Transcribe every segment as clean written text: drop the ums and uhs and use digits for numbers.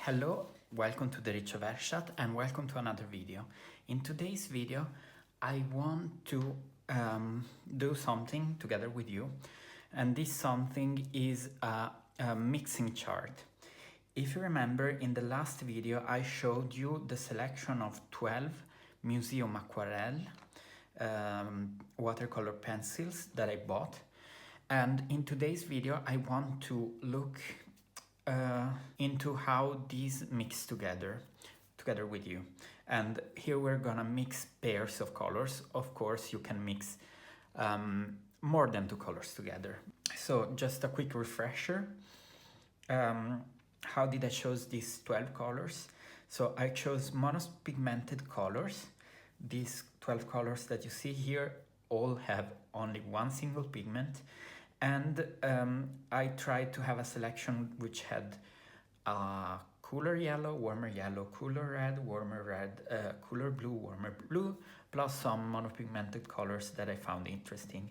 Hello, welcome to the Riccio Werkstatt and welcome to another video. In today's video, I want to do something together with you, and this something is a mixing chart. If you remember, in the last video I showed you the selection of 12 Museum Aquarelle watercolor pencils that I bought, and in today's video I want to look into how these mix together with you. And here we're gonna mix pairs of colors. Of course you can mix more than two colors together. So just a quick refresher. How did I choose these 12 colors? So I chose monopigmented colors. These 12 colors that you see here all have only one single pigment, and I tried to have a selection which had cooler yellow, cooler red, warmer red, cooler blue, warmer blue, plus some monopigmented colors that I found interesting.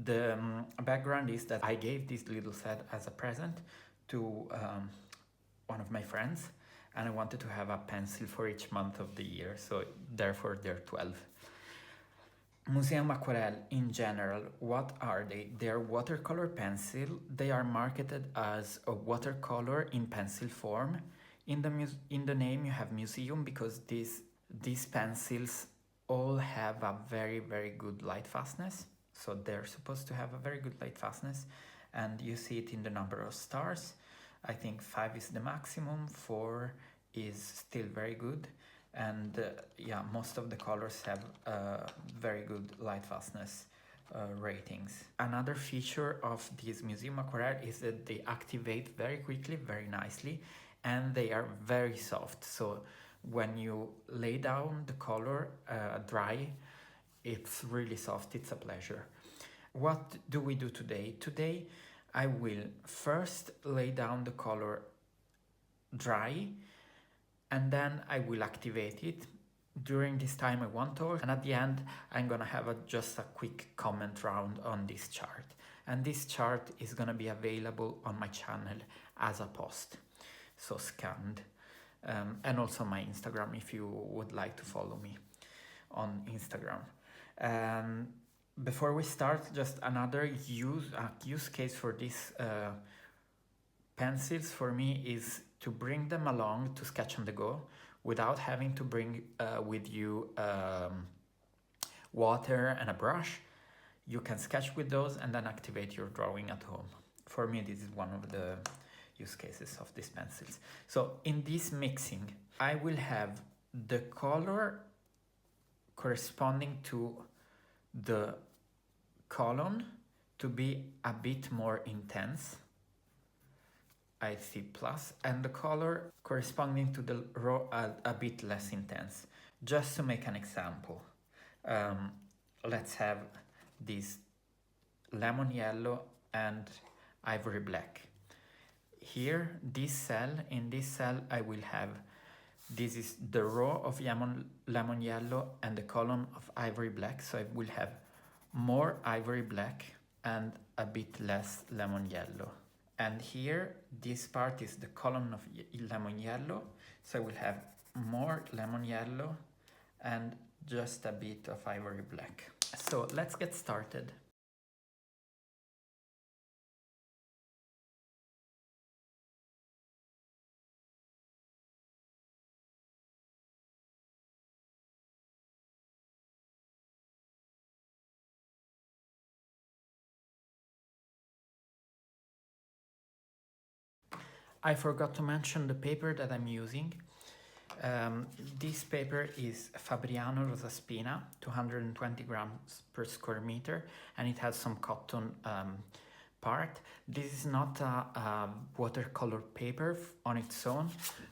The background is that I gave this little set as a present to one of my friends, and I wanted to have a pencil for each month of the year, so therefore there are 12. Museum Aquarelle in general, what are they? They are watercolor pencil. They are marketed as a watercolor in pencil form. In the name you have museum because these pencils all have a very good light fastness. So they're supposed to have a very good light fastness, and you see it in the number of stars. I think 5 is the maximum, 4 is still very good. And yeah, most of the colors have very good light fastness ratings. Another feature of these Museum Aquarelle is that they activate very quickly, very nicely, and they are very soft. So when you lay down the color dry, it's really soft, it's a pleasure. What do we do today? Today I will first lay down the color dry, and then I will activate it. During this time I won't talk, and at the end I'm gonna have just a quick comment round on this chart. And this chart is gonna be available on my channel as a post, so scanned, and also my Instagram if you would like to follow me on Instagram. Before we start, just another use case for these pencils for me is to bring them along to sketch on the go without having to bring with you water and a brush. You can sketch with those and then activate your drawing at home. For me, this is one of the use cases of these pencils. So in this mixing, I will have the color corresponding to the column to be a bit more intense, I see plus, and the color corresponding to the row a bit less intense. Just to make an example, let's have this lemon yellow and ivory black. Here, in this cell, I will have, this is the row of lemon yellow and the column of ivory black, so I will have more ivory black and a bit less lemon yellow. And here, this part is the column of lemon yellow, so I will have more lemon yellow and just a bit of ivory black. So let's get started. I forgot to mention the paper that I'm using. This paper is Fabriano Rosa Spina, 220 grams per square meter, and it has some cotton part. This is not a watercolor paper on its own,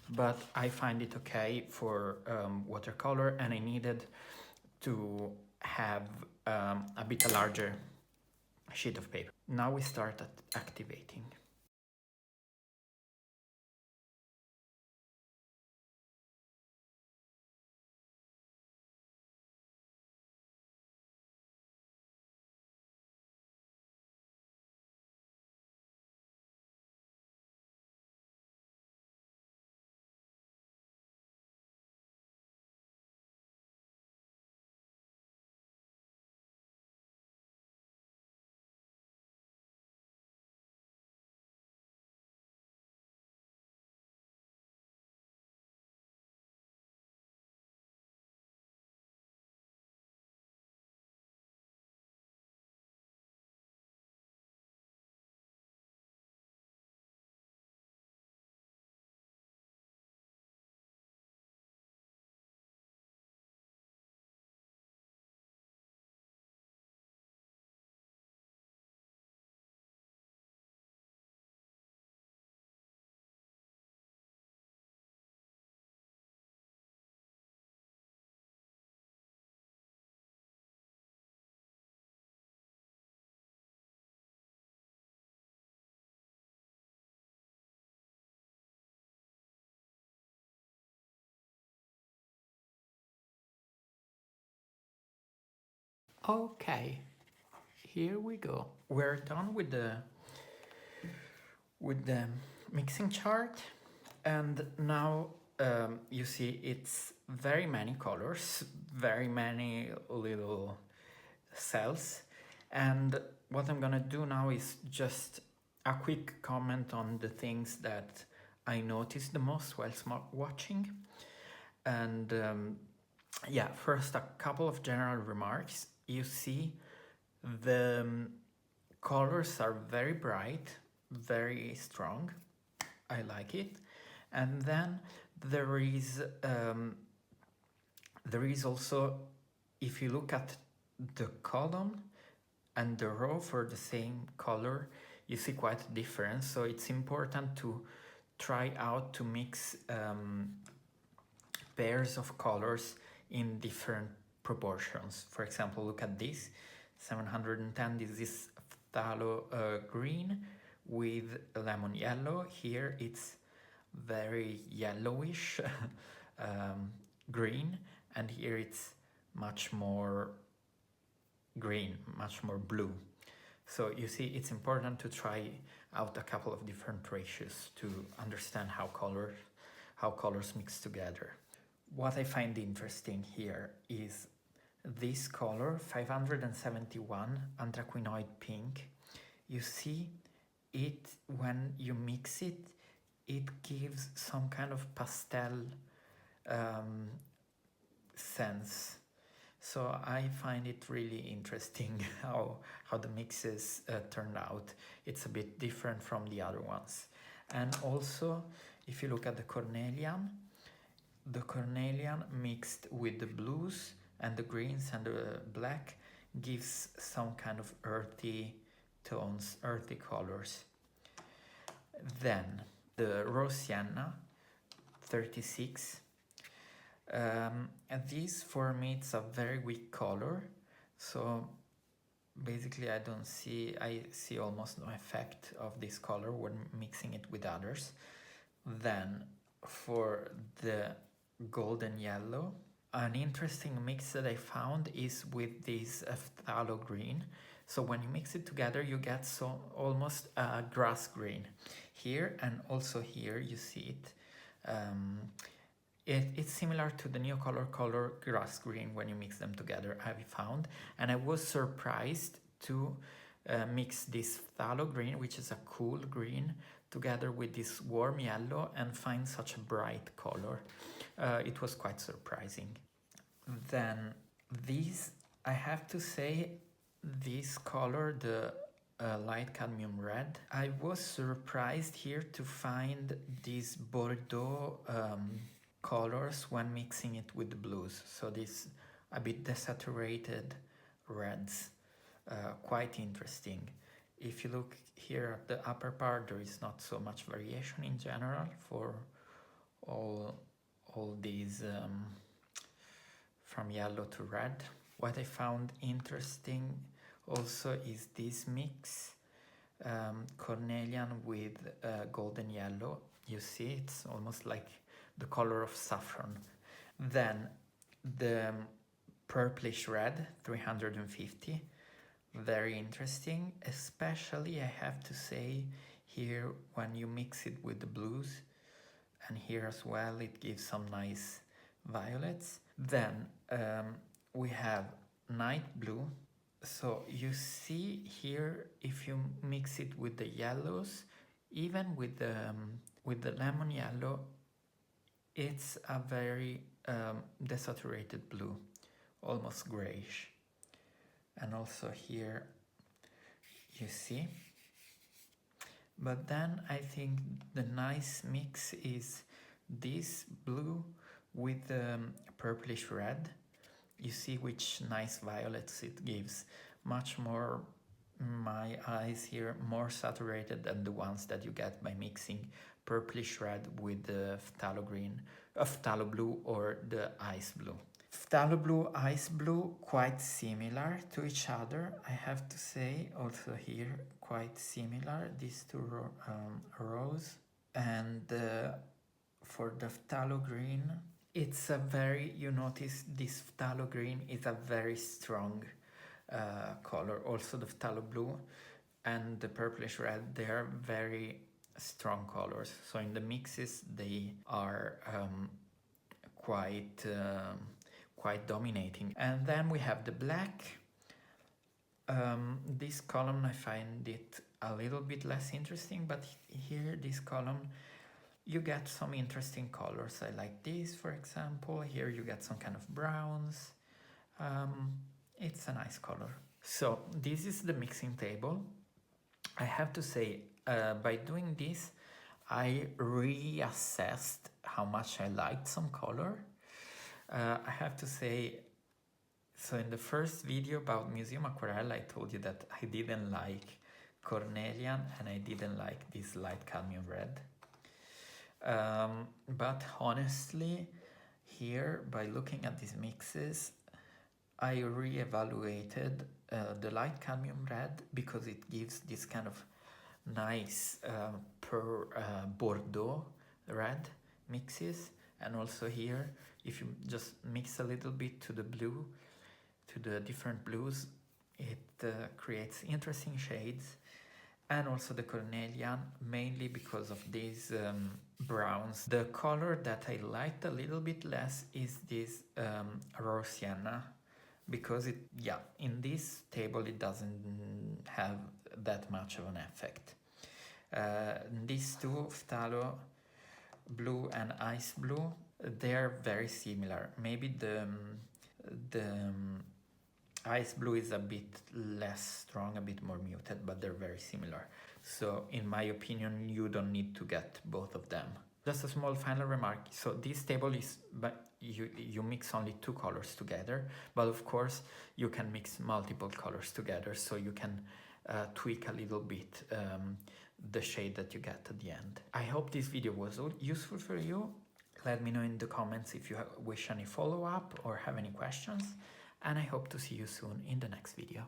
but I find it okay for watercolor, and I needed to have a bit larger sheet of paper. Now we start activating. Okay, here we go. We're done with the mixing chart, and now you see it's very many colors, very many little cells, and what I'm gonna do now is just a quick comment on the things that I noticed the most while watching. And yeah, first a couple of general remarks. You see the colors are very bright, very strong. I like it. And then there is also, if you look at the column and the row for the same color, you see quite a difference. So it's important to try out to mix pairs of colors in different proportions. For example, look at this 710. This is phthalo green with lemon yellow. Here it's very yellowish green, and here it's much more green, much more blue. So you see, it's important to try out a couple of different ratios to understand how colors mix together. What I find interesting here is this color 571 anthraquinoid pink. You see it, when you mix it, it gives some kind of pastel sense. So I find it really interesting how the mixes turned out. It's a bit different from the other ones. And also, if you look at the cornelian mixed with the blues and the greens and the black gives some kind of earthy tones, earthy colors. Then the rose sienna 36. And this, for me, it's a very weak color, so basically I see almost no effect of this color when mixing it with others. Then for the golden yellow, an interesting mix that I found is with this phthalo green. So when you mix it together, you get almost a grass green here, and also here you see it. It's similar to the Neocolor color grass green when you mix them together, I've found. And I was surprised to mix this phthalo green, which is a cool green, together with this warm yellow and find such a bright color. It was quite surprising. Then these, I have to say, this color, the light cadmium red, I was surprised here to find these Bordeaux colors when mixing it with the blues. So this a bit desaturated reds, quite interesting. If you look here at the upper part, there is not so much variation in general for all these from yellow to red. What I found interesting also is this mix, cornelian with golden yellow. You see, it's almost like the color of saffron. Then the purplish red 350, very interesting, especially I have to say here when you mix it with the blues, and here as well it gives some nice violets. Then we have night blue. So you see here, if you mix it with the yellows, even with the lemon yellow, it's a very desaturated blue, almost grayish. And also here you see. But then I think the nice mix is this blue with purplish red. You see which nice violets it gives. Much more, my eyes here, more saturated than the ones that you get by mixing purplish red with the phthalo green, phthalo blue or the ice blue. Phthalo blue, ice blue, quite similar to each other, I have to say. Also here, quite similar, these two rows. And for the phthalo green, it's a very, you notice this phthalo green is a very strong color. Also the phthalo blue and the purplish red, they are very strong colors. So in the mixes they are quite dominating. And then we have the black. This column I find it a little bit less interesting, but here this column you get some interesting colors. I like this, for example. Here you get some kind of browns. It's a nice color. So this is the mixing table. I have to say, by doing this, I reassessed how much I liked some color. I have to say, so in the first video about Museum Aquarelle, I told you that I didn't like cornelian and I didn't like this light cadmium red. But honestly, here, by looking at these mixes, I re-evaluated the light cadmium red because it gives this kind of nice Bordeaux red mixes. And also here, if you just mix a little bit to the blue, to the different blues, it creates interesting shades. And also the cornelian, mainly because of these browns. The color that I liked a little bit less is this raw sienna, because in this table it doesn't have that much of an effect. These two, phthalo blue and ice blue, they're very similar. Maybe the ice blue is a bit less strong, a bit more muted, but they're very similar. So in my opinion, you don't need to get both of them. Just a small final remark. So this table is, but you mix only two colors together, but of course you can mix multiple colors together, so you can tweak a little bit the shade that you get at the end. I hope this video was useful for you. Let me know in the comments if you wish any follow-up or have any questions, and I hope to see you soon in the next video.